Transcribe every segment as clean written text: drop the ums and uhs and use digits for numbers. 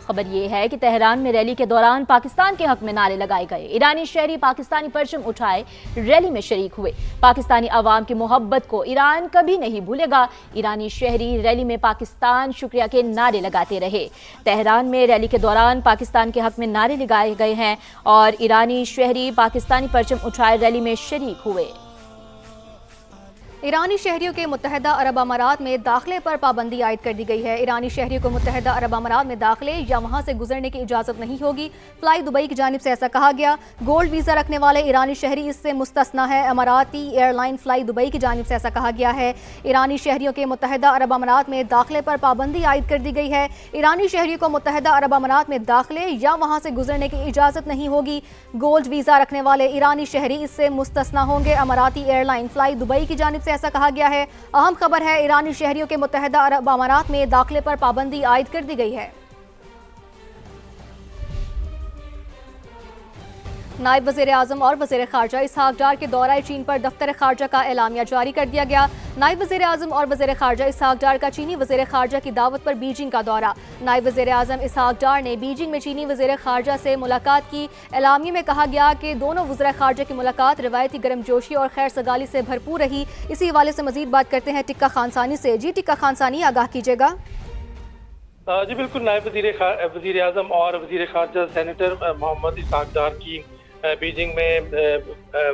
खबर ये है कि तेहरान में रैली के दौरान पाकिस्तान के हक में नारे लगाए गए। ईरानी शहरी पाकिस्तानी परचम उठाए रैली में शरीक हुए। पाकिस्तानी अवाम की मोहब्बत को ईरान कभी नहीं भूलेगा। ईरानी शहरी रैली में पाकिस्तान शुक्रिया के नारे लगाते रहे। तेहरान में रैली के दौरान पाकिस्तान के हक में नारे लगाए गए हैं और ईरानी शहरी पाकिस्तानी परचम उठाए रैली में शरीक हुए। ईरानी शहरियों के मुत्तहदा अरब अमारात में दाखिले पर पाबंदी आयद कर दी गई है। ईरानी शहरियों को मुत्तहदा अरब अमारात में दाखिले या वहां से गुजरने की इजाज़त नहीं होगी। फ्लाई दुबई की जानिब से ऐसा कहा गया। गोल्ड वीज़ा रखने वाले ईरानी शहरी इससे मुस्तस्ना है। अमाराती एयरलाइन फ्लाई दुबई की जानिब से ऐसा कहा गया है। ईरानी शहरियों के मुत्तहदा अरब अमारात में दाखिले पर पाबंदी आयद कर दी गई है। ईरानी शहरियों को मुत्तहदा अरब अमारात में दाखिले या वहां से गुजरने की इजाज़त नहीं होगी। गोल्ड वीज़ा रखने वाले ईरानी शहरी इससे मुस्तस्ना होंगे। अमाराती एयरलाइन फ्लाई दुबई की जानिब से ऐसा कहा गया है। अहम खबर है, ईरानी शहरियों के मुत्तहदा अरब अमारात में दाखिले पर पाबंदी आयद कर दी गई है। नायब वज़ीर आज़म और वज़ीर ख़ारजा इसहाक डार के दौरा चीन पर दफ्तर ख़ारजा का एलामिया जारी कर दिया गया। नायब वज़ीर आज़म और वज़ीर ख़ारजा इसहाक डार का चीनी वज़ीर ख़ारजा की दावत पर बीजिंग का दौरा। नायब वज़ीर आज़म इसहाक डार ने बीजिंग में चीनी वज़ीर ख़ारजा से मुलाकात की। एलामिया में कहा गया कि दोनों वज़ीर ख़ारजा की मुलाकात रवायती गर्मजोशी और खैर सगाली से भरपूर रही। इसी हवाले से मज़ीद बात करते हैं टिक्का खानसानी से। जी टिक्का खानसानी, आगाह कीजिएगा। जी बिल्कुल, नायब वज़ीर आज़म और वज़ीर ख़ारजा सेनेटर मोहम्मद इसहाक डार की बीजिंग में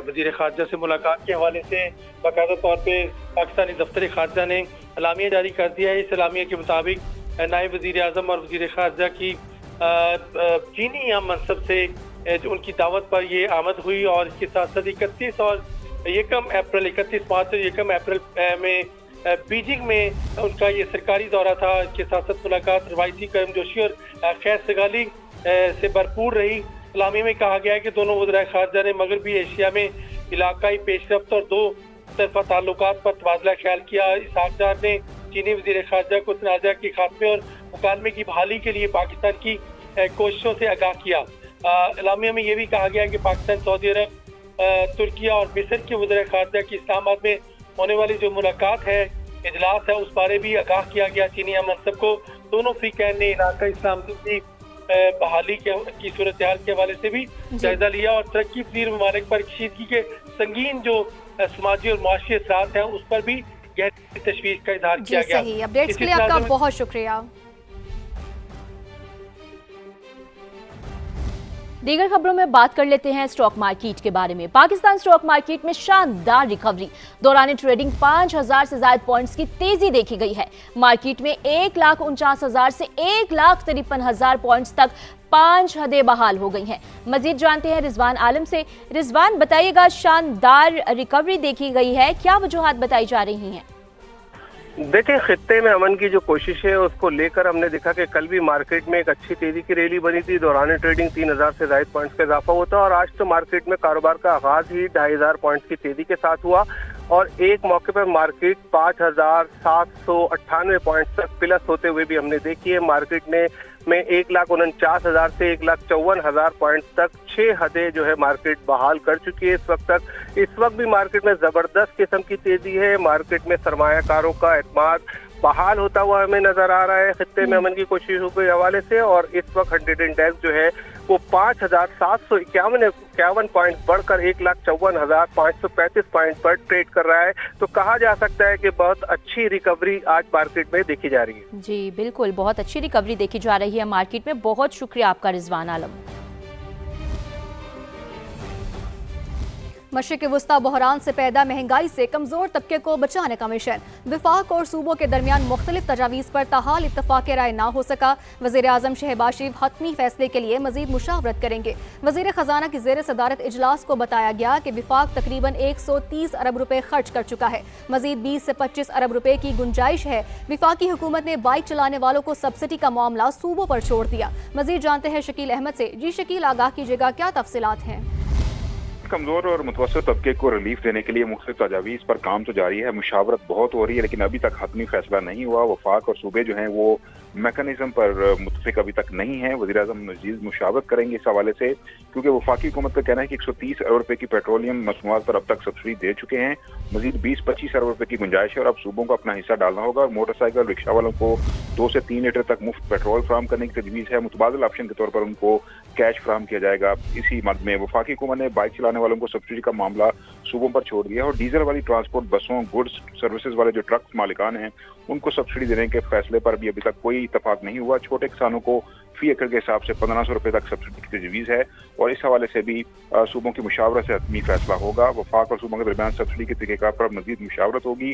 वज़ीर ख़ारजा से मुलाकात के हवाले से बाकायदा तौर पे पाकिस्तानी दफ्तर ख़ारजा ने एलामिया जारी कर दिया है। इस एलामिया के मुताबिक नायब वज़ीर आज़म और वज़ीर ख़ारजा की चीनी या मनसब से उनकी दावत पर ये आमद हुई और इसके साथ साथ 31 और 1 अप्रैल 31 मार्च और 1 अप्रैल में बीजिंग में उनका ये सरकारी दौरा था। इसके साथ साथ मुलाकात रवायती गर्मजोशी और खैर सगाली से भरपूर रही। इस्लामी में कहा गया है कि दोनों वज़ीर ख़ारजा ने मगरबी एशिया में इलाकाई पेशरफ्त और दो तरफा ताल्लुकात पर तबादला ख्याल किया। इसहाक डार ने चीनी वज़ीर ख़ारजा को तनाज़ा के खात्मे और मुकालमे की बहाली के लिए पाकिस्तान की कोशिशों से आगाह किया। इलामिया में यह भी कहा गया कि पाकिस्तान, सऊदी अरब, तुर्किया और मिस्र के वज़ीर ख़ारजा की इस्लामाबाद में होने वाली जो मुलाकात है, इजलास है, उस बारे भी आगाह किया गया। चीनी मनसब को दोनों फ़रीक़ैन ने इलाकाई सलामती की बहाली की सूरत हाल के हवाले से भी जायजा लिया और तरक्की पजीर ममालिक पर कशीदगी के संगीन जो समाजी और मुआशी असरात हैं उस पर भी गहरी तशवीश का इजहार किया गया। सही अपडेट्स के लिए आपका बहुत शुक्रिया। दीगर खबरों में बात कर लेते हैं स्टॉक मार्केट के बारे में। पाकिस्तान स्टॉक मार्केट में शानदार रिकवरी। दौरान ट्रेडिंग 5000 से ज्यादा पॉइंट्स की तेजी देखी गई है। मार्केट में 1,49,000 से 1,53,000 पॉइंट्स तक 5 हदें बहाल हो गई हैं। मजीद जानते हैं रिजवान आलम से। रिजवान, बताइएगा, शानदार रिकवरी देखी गई है, क्या वजूहात बताई जा रही हैं? देखिए, खित्ते में अमन की जो कोशिश है उसको लेकर हमने देखा कि कल भी मार्केट में एक अच्छी तेजी की रैली बनी थी। दौरान ट्रेडिंग 3000 से ज्यादा पॉइंट्स का इजाफा होता और आज तो मार्केट में कारोबार का आगाज ही 2500 पॉइंट्स की तेजी के साथ हुआ और एक मौके पर मार्केट 5798 पॉइंट्स तक प्लस होते हुए भी हमने देखी है। मार्केट ने में 1,49,000 से 1,54,000 पॉइंट्स तक 6 हदें जो है मार्केट बहाल कर चुकी है इस वक्त तक। इस वक्त भी मार्केट में जबरदस्त किस्म की तेजी है। मार्केट में सरमायाकारों का एतमाद बहाल होता हुआ हमें नजर आ रहा है खित्ते में अमन की कोशिशों के हवाले से। और इस वक्त 100 इंडेक्स जो है वो 5,751 पॉइंट बढ़कर 1,54,535 पॉइंट पर ट्रेड कर रहा है। तो कहा जा सकता है कि बहुत अच्छी रिकवरी आज मार्केट में देखी जा रही है। जी बिल्कुल, बहुत अच्छी रिकवरी देखी जा रही है मार्केट में। बहुत शुक्रिया आपका रिजवान आलम। मशरिक़ वुस्ता बहरान से पैदा महंगाई से कमजोर तबके को बचाने का मिशन। विफाक और सूबों के दरमियान मुख्तलिफ तजावीज़ पर ताहाल इत्तफाक राय ना हो सका। वज़ीर आज़म शहबाज शरीफ हतमी फैसले के लिए मजीद मुशावरत करेंगे। वज़ीर ख़जाना की ज़ेर सदारत इजलास को बताया गया कि विफाक तकरीबन 130 अरब रुपए खर्च कर चुका है। मजीद 20 से 25 अरब रुपए की गुंजाइश है। विफाकी हुकूमत ने बाइक चलाने वालों को सब्सिडी का मामला सूबों पर छोड़ दिया। मजीद जानते हैं शकील अहमद से। जी शकील, आगाह कीजिएगा, क्या तफसीलात हैं? कमजोर और मुतवस्सित तबके को रिलीफ देने के लिए मुख्तलिफ तजावीज़ पर काम तो जारी है। मुशावरत बहुत हो रही है लेकिन अभी तक हतमी फैसला नहीं हुआ। वफाक और सूबे जो हैं वो मैकेनिज्म पर मुत्तफिक अभी तक नहीं है। वज़ीर-ए-आज़म मज़ीद मुशावरत करेंगे इस हवाले से, क्योंकि वफाकी हुकूमत का कहना है कि 130 अरब रुपए की पेट्रोलियम मसनूआत पर अब तक सब्सिडी दे चुके हैं। मजीद 20-25 अरब रुपए की गुंजाइश है और अब सूबों को अपना हिस्सा डालना होगा और मोटरसाइकिल रिक्शा वालों को 2 से 3 लीटर तक मुफ्त पेट्रोल फराहम करने की तजवीज़ है। मुतबादिल ऑप्शन के तौर पर उनको कैश फराहम किया जाएगा। इसी मद में वफाकी हुकूमत ने बाइक चलाने वालों को सब्सिडी का मामला सूबों पर छोड़ दिया और डीजल वाली ट्रांसपोर्ट बसों, गुड्स सर्विसेज वाले जो ट्रक मालिकान हैं उनको सब्सिडी देने के फैसले पर भी अभी तक कोई इतफाक नहीं हुआ। छोटे किसानों को फी एकड़ के हिसाब से 1500 रुपए तक सब्सिडी की तजवीज़ है और इस हवाले से भी सूबों की मुशावरत से हतमी फैसला होगा। वफाक और सूबों के दरमियान सब्सिडी के तरीक़ेकार पर मज़ीद मुशावरत होगी।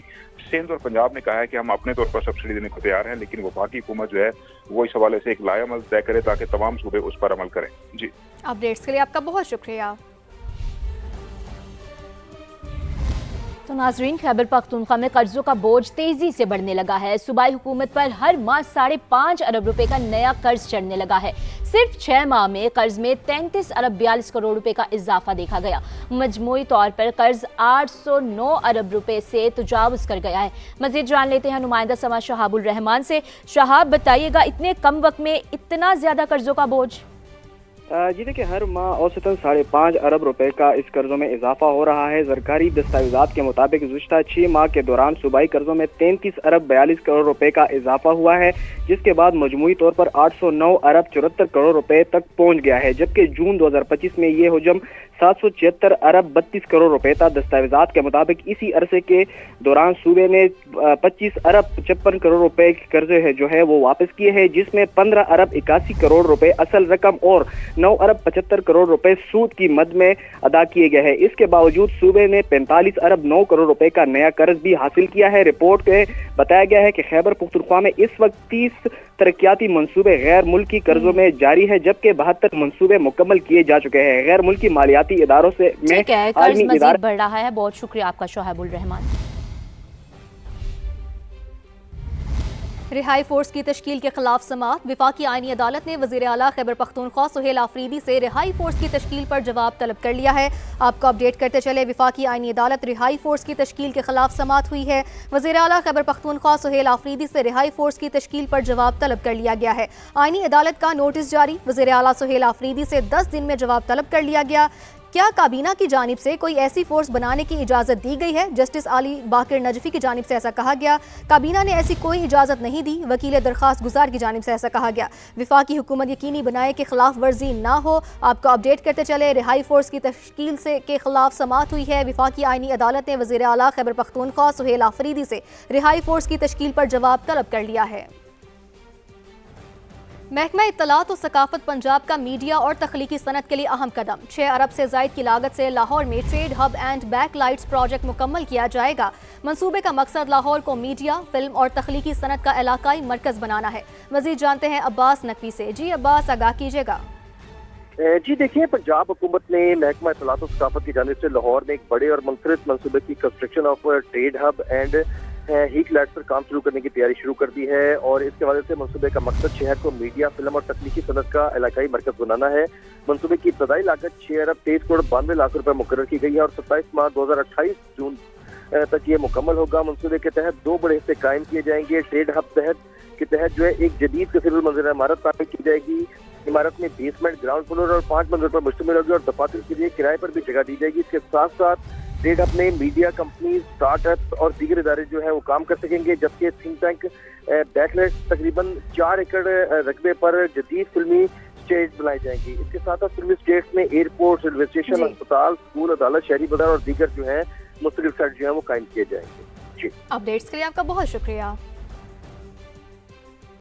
सिंध और पंजाब ने कहा है कि हम अपने तौर पर सब्सिडी देने को तैयार हैं, लेकिन वफाकी हुकूमत जो है वो इस हवाले से एक लायामल तय करे ताकि तमाम सूबे उस पर अमल करें। जी, अपडेट्स के लिए आपका बहुत शुक्रिया। तो नाजरीन, खैबर पख्तूनख्वा में कर्जों का बोझ तेजी से बढ़ने लगा है। सूबाई हुकूमत पर हर माह 5.5 अरब रुपए का नया कर्ज चढ़ने लगा है। सिर्फ 6 माह में कर्ज में 33 अरब 42 करोड़ रुपए का इजाफा देखा गया। मजमूई तौर पर कर्ज 809 अरब रुपए से तजावुज कर गया है। मजीद जान लेते हैं नुमाइंदा समा शहाबुल रहमान से। शहाब, बताइएगा, इतने कम वक्त में इतना ज्यादा कर्जों का बोझ? जी देखिए, हर माह औसतन 5.5 अरब रुपए का इस कर्जों में इजाफा हो रहा है। सरकारी दस्तावेजात के मुताबिक गुज़िश्ता 6 माह के दौरान सूबाई कर्जों में 33 अरब 42 करोड़ रुपए का इजाफा हुआ है, जिसके बाद मजमूई तौर पर 809 अरब 74 करोड़ रुपए तक पहुंच गया है, जबकि जून 2025 में ये हजम 776 अरब 32 करोड़ रुपए था। दस्तावेजात के मुताबिक इसी अरसे के दौरान सूबे ने 25 अरब 55 करोड़ रुपए के कर्जे है जो है वो वापस किए हैं, जिसमें 15 अरब 81 करोड़ रुपए असल रकम और 9 अरब 75 करोड़ रुपए सूद की मद में अदा किए गए हैं। इसके बावजूद सूबे ने 45 अरब 9 करोड़ रुपए का नया कर्ज भी हासिल किया है। रिपोर्ट में बताया गया है कि खैबर पख्तूनख्वा में इस वक्त 30 तरक्याती मंसूबे गैर मुल्की कर्जों में जारी है, जबकि 72 मंसूबे मुकम्मल किए जा चुके हैं। गैर मुल्की मालियाती इदारों से में कर्ज मजीद बढ़ रहा है। बहुत शुक्रिया आपका शोहबुल रहमान। रिहाई फोर्स की तश्कील के खिलाफ समाअत। वफाकी आईनी अदालत ने वज़ीर आला खैबर पख्तूनख्वा सुहेल आफरीदी से रिहाई फोर्स की तश्कील पर जवाब तलब कर लिया है। आपको अपडेट करते चले, वफाकी आईनी अदालत रिहाई फोर्स की तश्कील के खिलाफ समाअत हुई है। वज़ीर आला खैबर पख्तूनख्वा सुहेल आफरीदी से रिहाई फोर्स की तश्कील पर जवाब तलब कर लिया गया है। आईनी अदालत का नोटिस जारी। वज़ीर आला सुहेल आफरीदी से 10 दिन में जवाब तलब कर लिया गया। क्या काबीना की जानिब से कोई ऐसी फोर्स बनाने की इजाज़त दी गई है? जस्टिस आली बाकिर नजफी की जानिब से ऐसा कहा गया। काबीना ने ऐसी कोई इजाज़त नहीं दी। वकील दरख्वास्त गुजार की जानिब से ऐसा कहा गया। वफाकी हुकूमत यकीनी बनाए कि खिलाफ वर्जी ना हो। आपको अपडेट करते चले, रिहाई फोर्स की तश्कील से के खिलाफ समाअत हुई है। वफाकी आईनी अदालत ने वज़ीर आला खैबर पख्तूनख्वा सुहेल आफरीदी से रिहाई फोर्स की तश्कील पर जवाब तलब कर लिया है। महकमा इत्तलात और सकाफत पंजाब का मीडिया और तख्लीकी सनत के लिए अहम कदम। 6 अरब से ज़ायद की लागत से लाहौर में trade hub and back lights project मुकम्मल किया जाएगा। मंसूबे का मकसद लाहौर को मीडिया, फिल्म और तख्लीकी सनत का इलाकाई मरकज़ बनाना है। मज़ीद जानते हैं अब्बास नकवी से। जी अब्बास, आगाह कीजिएगा। जी देखिए, पंजाब हुकूमत ने महकमा इत्तलात और सकाफत की जानिब से लाहौर में एक बड़े और मुनफरिद मंसूबे की construction of trade hub and heat lights पर काम शुरू करने की तैयारी शुरू कर दी है और इसके वजह से मंसूबे का मकसद शहर को मीडिया, फिल्म और तकनीकी सनत का इलाकाई मरकज बनाना है। मंसूबे की इब्तदाई लागत 6 अरब 23 करोड़ 92 लाख रुपए मुकर्रर की गई है और 27 मार्च 2028 जून तक ये मुकम्मल होगा। मंसूबे के तहत 2 बड़े हिस्से कायम किए जाएंगे। ट्रेड हब के तहत जो है एक जदीद कसीरुल मंज़र इमारत तामीर की जाएगी। इमारत में बेसमेंट, ग्राउंड फ्लोर और 5 मंजिल पर मुश्तमिल होगी और दफातर के लिए किराए पर भी जगह दी जाएगी। इसके साथ साथ ट्रेड हब में मीडिया कंपनी, स्टार्टअप और दीगर इदारे जो है वो काम कर सकेंगे, जबकि थिंक टैंक बैकलाइट तकरीबन 4 एकड़ रकबे पर जदीद फिल्मी स्टेज बनाई जाएंगी। इसके साथ साथ फिल्मी स्टेट्स में एयरपोर्ट, रेलवे स्टेशन, अस्पताल, स्कूल, अदालत, शहरी बाजार और दीगर जो है मुख्तलिफ साइट जो है वो कायम किए जाएंगे। जी, अपडेट्स के लिए आपका बहुत शुक्रिया।